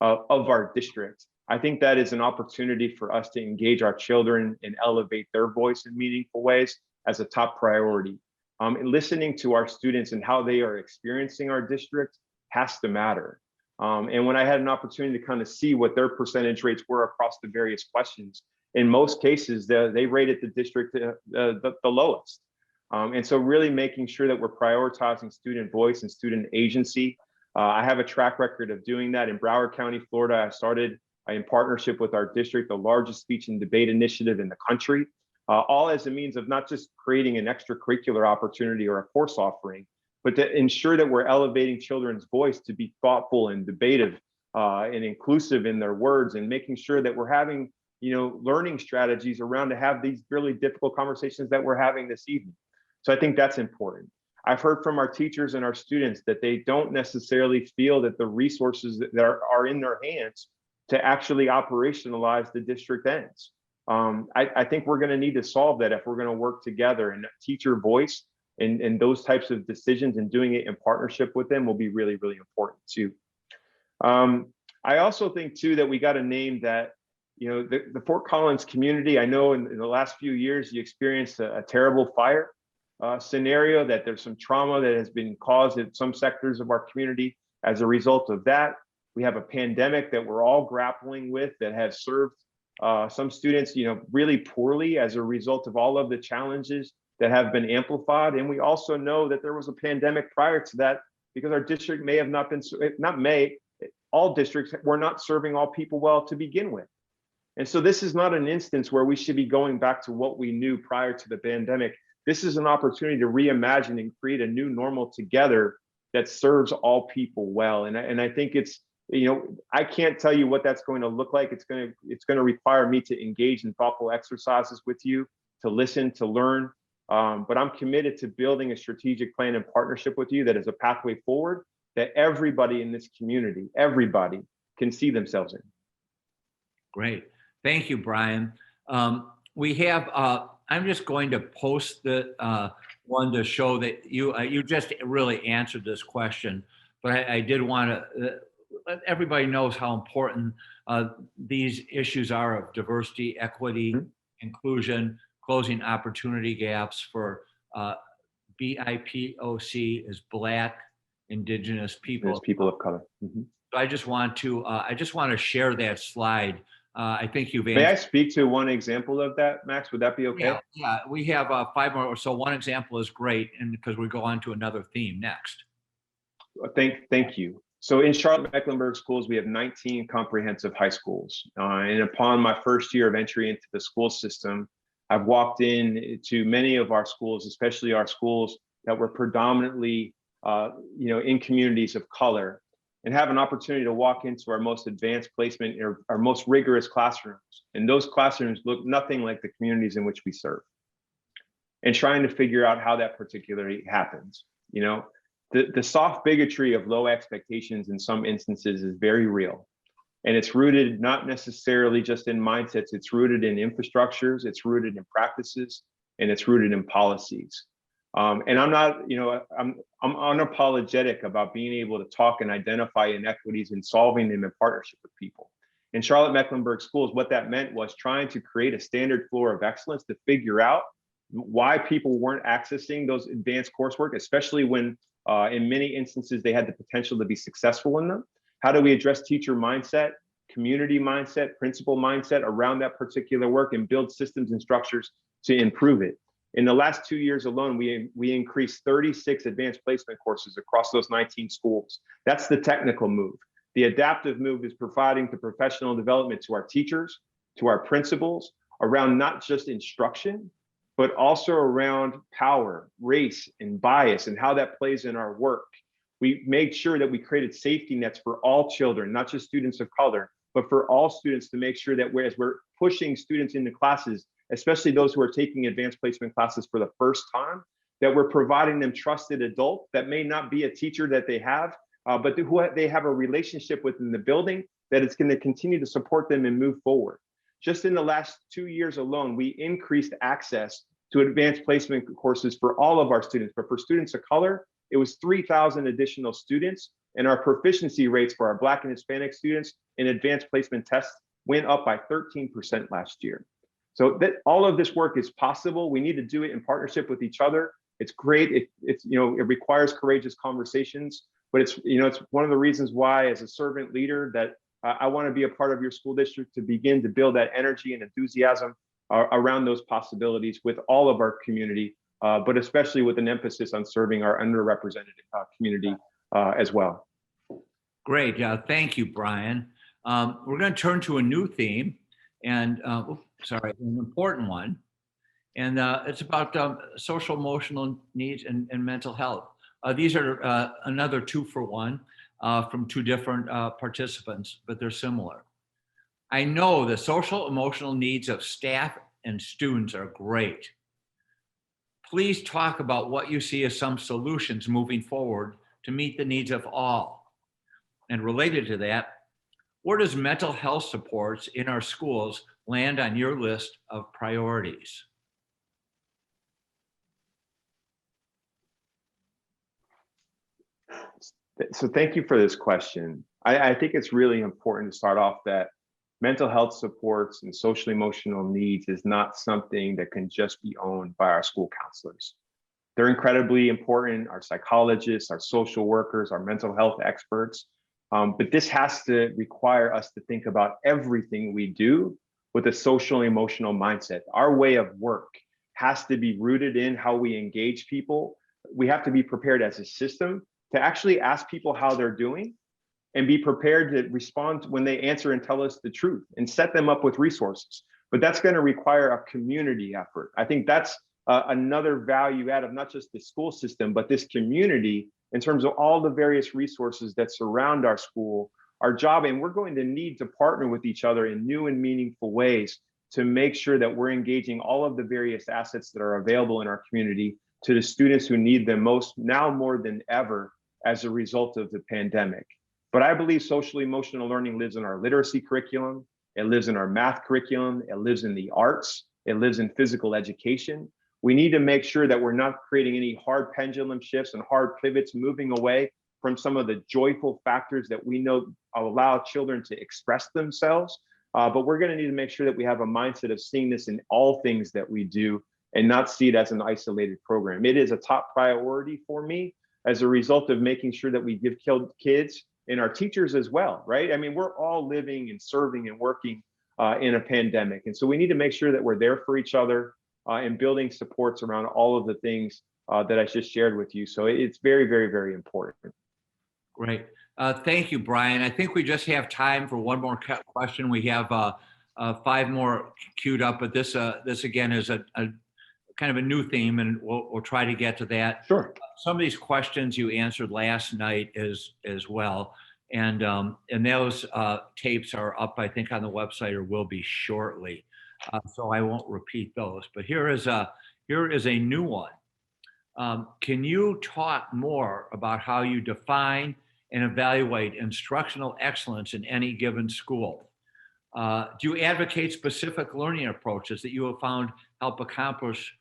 of our district, I think that is an opportunity for us to engage our children and elevate their voice in meaningful ways as a top priority. And listening to our students and how they are experiencing our district has to matter. And when I had an opportunity to kind of see what their percentage rates were across the various questions, in most cases, they rated the district the lowest. And so really making sure that we're prioritizing student voice and student agency. I have a track record of doing that in Broward County, Florida. I started in partnership with our district, the largest speech and debate initiative in the country, all as a means of not just creating an extracurricular opportunity or a course offering, but to ensure that we're elevating children's voice to be thoughtful and debative and inclusive in their words, and making sure that we're having learning strategies around to have these really difficult conversations that we're having this evening. So I think that's important. I've heard from our teachers and our students that they don't necessarily feel that the resources that are in their hands to actually operationalize the district ends. I think we're going to need to solve that if we're going to work together, and teacher voice and those types of decisions and doing it in partnership with them will be really, really important too. I also think too that we got to name that, the Fort Collins community, I know in the last few years, you experienced a terrible fire scenario, that there's some trauma that has been caused in some sectors of our community as a result of that. We have a pandemic that we're all grappling with that has served some students, really poorly as a result of all of the challenges that have been amplified. And we also know that there was a pandemic prior to that, because our district may have not been, all districts were not serving all people well to begin with. And so this is not an instance where we should be going back to what we knew prior to the pandemic. This is an opportunity to reimagine and create a new normal together that serves all people well. And I think it's I can't tell you what that's going to look like. It's going to require me to engage in thoughtful exercises with you, to listen, to learn. But I'm committed to building a strategic plan in partnership with you that is a pathway forward that everybody in this community, everybody can see themselves in. Great. Thank you, Brian. We have, I'm just going to post the one to show that you just really answered this question, but I did want to let everybody knows how important these issues are of diversity, equity, inclusion, closing opportunity gaps for BIPOC is Black, Indigenous people. As people of color. So I just want to share that slide. I think you've May I speak to one example of that, Max? Would that be okay? Yeah, we have 5 more. So one example is great, and because we go on to another theme next. Thank you. So in Charlotte-Mecklenburg schools, we have 19 comprehensive high schools. And upon my first year of entry into the school system, I've walked into many of our schools, especially our schools that were predominantly, in communities of color, and have an opportunity to walk into our most advanced placement, or our most rigorous classrooms. And those classrooms look nothing like the communities in which we serve. And trying to figure out how that particularly happens. The soft bigotry of low expectations in some instances is very real. And it's rooted not necessarily just in mindsets, it's rooted in infrastructures, it's rooted in practices, and it's rooted in policies. And I'm not, I'm unapologetic about being able to talk and identify inequities and solving them in partnership with people. In Charlotte-Mecklenburg schools, what that meant was trying to create a standard floor of excellence to figure out why people weren't accessing those advanced coursework, especially when in many instances they had the potential to be successful in them. How do we address teacher mindset, community mindset, principal mindset around that particular work, and build systems and structures to improve it? In the last 2 years alone, we increased 36 advanced placement courses across those 19 schools. That's the technical move. The adaptive move is providing the professional development to our teachers, to our principals, around not just instruction, but also around power, race, and bias, and how that plays in our work. We made sure that we created safety nets for all children, not just students of color, but for all students, to make sure that as we're pushing students into classes, especially those who are taking advanced placement classes for the first time, that we're providing them trusted adults that may not be a teacher that they have, but who they have a relationship with in the building, that it's going to continue to support them and move forward. Just in the last 2 years alone, we increased access to advanced placement courses for all of our students, but for students of color, it was 3,000 additional students, and our proficiency rates for our Black and Hispanic students in advanced placement tests went up by 13% last year. So that all of this work is possible. We need to do it in partnership with each other. It's great. It requires courageous conversations, but it's one of the reasons why, as a servant leader, that I want to be a part of your school district, to begin to build that energy and enthusiasm around those possibilities with all of our community, but especially with an emphasis on serving our underrepresented community as well. Great. Thank you, Brian. We're going to turn to a new theme, and an important one. And it's about social emotional needs and mental health. These are another 2-for-1 from 2 different participants, but they're similar. I know the social emotional needs of staff and students are great. Please talk about what you see as some solutions moving forward to meet the needs of all. And related to that, where does mental health supports in our schools land on your list of priorities? So thank you for this question. I think it's really important to start off that mental health supports and social emotional needs is not something that can just be owned by our school counselors. They're incredibly important, our psychologists, our social workers, our mental health experts. But this has to require us to think about everything we do with a social emotional mindset. Our way of work has to be rooted in how we engage people. We have to be prepared as a system to actually ask people how they're doing, and be prepared to respond when they answer and tell us the truth, and set them up with resources. But that's going to require a community effort. I think that's another value add of not just the school system, but this community, in terms of all the various resources that surround our school, our job, and we're going to need to partner with each other in new and meaningful ways to make sure that we're engaging all of the various assets that are available in our community to the students who need them most, now more than ever, as a result of the pandemic. But I believe social emotional learning lives in our literacy curriculum, it lives in our math curriculum, it lives in the arts, it lives in physical education. We need to make sure that we're not creating any hard pendulum shifts and hard pivots, moving away from some of the joyful factors that we know allow children to express themselves. But we're going to need to make sure that we have a mindset of seeing this in all things that we do and not see it as an isolated program. It is a top priority for me as a result of making sure that we give kids and our teachers as well, right? I mean, we're all living and serving and working in a pandemic. And so we need to make sure that we're there for each other and building supports around all of the things that I just shared with you. So it's very, very, very important. Great. Thank you, Brian. I think we just have time for one more question. We have 5 more queued up, but this again is a kind of a new theme, and we'll try to get to that. Sure. Some of these questions you answered last night as well, and those tapes are up, I think, on the website or will be shortly. So I won't repeat those. But here is a new one. Can you talk more about how you define and evaluate instructional excellence in any given school? Do you advocate specific learning approaches that you have found help accomplish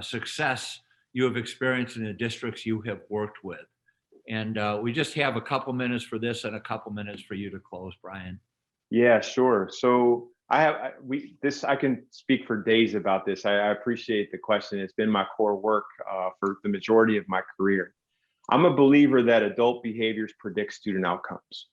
success you have experienced in the districts you have worked with? And we just have a couple minutes for this and a couple minutes for you to close, Brian. Yeah, sure. So I can speak for days about this. I appreciate the question. It's been my core work for the majority of my career. I'm a believer that adult behaviors predict student outcomes.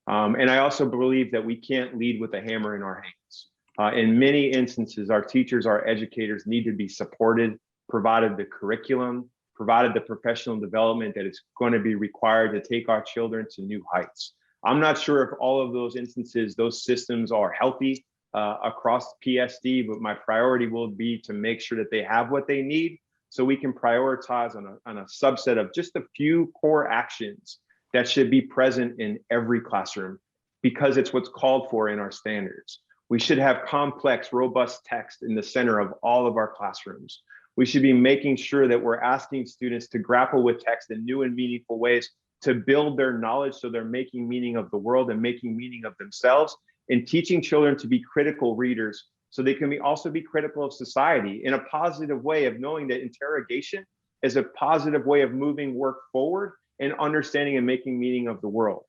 And I also believe that we can't lead with a hammer in our hands. In many instances, our teachers, our educators need to be supported, provided the curriculum, provided the professional development that is going to be required to take our children to new heights. I'm not sure if all of those instances, those systems are healthy across PSD, but my priority will be to make sure that they have what they need so we can prioritize on a subset of just a few core actions that should be present in every classroom because it's what's called for in our standards. We should have complex, robust text in the center of all of our classrooms. We should be making sure that we're asking students to grapple with text in new and meaningful ways to build their knowledge so they're making meaning of the world and making meaning of themselves, and teaching children to be critical readers so they can also be critical of society in a positive way of knowing that interrogation is a positive way of moving work forward and understanding and making meaning of the world.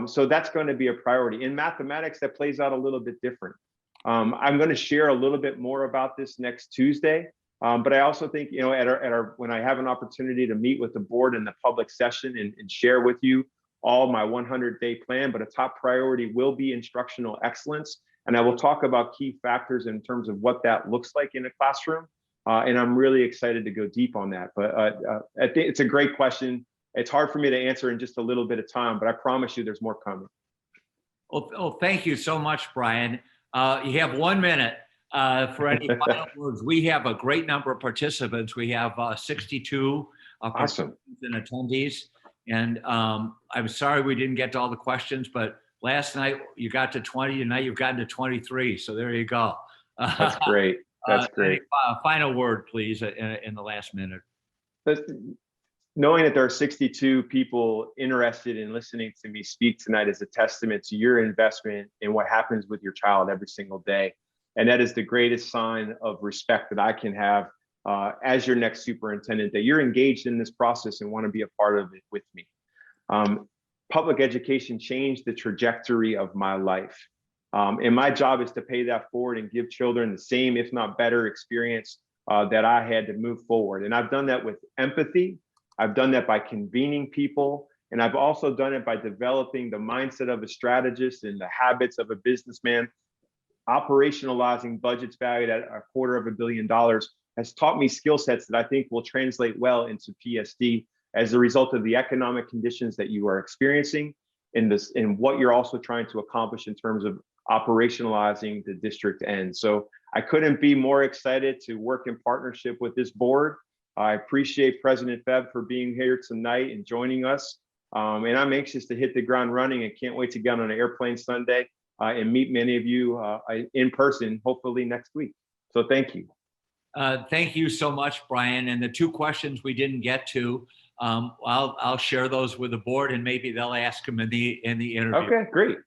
So that's going to be a priority. In mathematics, that plays out a little bit different. I'm going to share a little bit more about this next Tuesday. But I also think, you know, when I have an opportunity to meet with the board in the public session and share with you all my 100-day plan, but a top priority will be instructional excellence. And I will talk about key factors in terms of what that looks like in a classroom. And I'm really excited to go deep on that. But I think it's a great question. It's hard for me to answer in just a little bit of time, but I promise you there's more coming. Well, thank you so much, Brian. You have 1 minute. For any final words. We have a great number of participants. We have 62 Awesome. And attendees. And I'm sorry we didn't get to all the questions, but last night you got to 20, tonight you've gotten to 23. So there you go. That's great. That's great. Final word, please, in the last minute. Knowing that there are 62 people interested in listening to me speak tonight is a testament to your investment in what happens with your child every single day. And that is the greatest sign of respect that I can have as your next superintendent, that you're engaged in this process and want to be a part of it with me. Public education changed the trajectory of my life. And my job is to pay that forward and give children the same, if not better, experience that I had to move forward. And I've done that with empathy. I've done that by convening people. And I've also done it by developing the mindset of a strategist and the habits of a businessman. Operationalizing budgets valued at $250 million has taught me skill sets that I think will translate well into PSD as a result of the economic conditions that you are experiencing and what you're also trying to accomplish in terms of operationalizing the district end. So I couldn't be more excited to work in partnership with this board. I appreciate President Febb for being here tonight and joining us. And I'm anxious to hit the ground running and can't wait to get on an airplane Sunday and meet many of you in person, hopefully next week. So thank you. Thank you so much, Brian. And the two questions we didn't get to, I'll share those with the board, and maybe they'll ask them in the interview. Okay, great.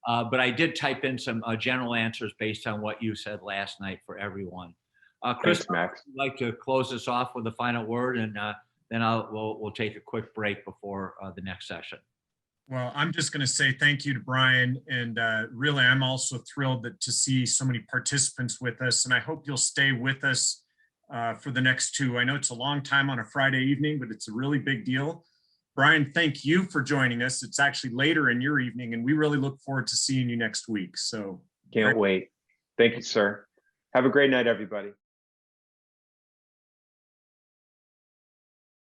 But I did type in some general answers based on what you said last night for everyone. Chris, Thanks, Max. I'd like to close this off with a final word, and then we'll take a quick break before the next session. Well, I'm just going to say thank you to Brian, and really, I'm also thrilled to see so many participants with us, and I hope you'll stay with us for the next two. I know it's a long time on a Friday evening, but it's a really big deal. Brian, thank you for joining us. It's actually later in your evening, and we really look forward to seeing you next week. So can't wait. Thank you, sir. Have a great night, everybody.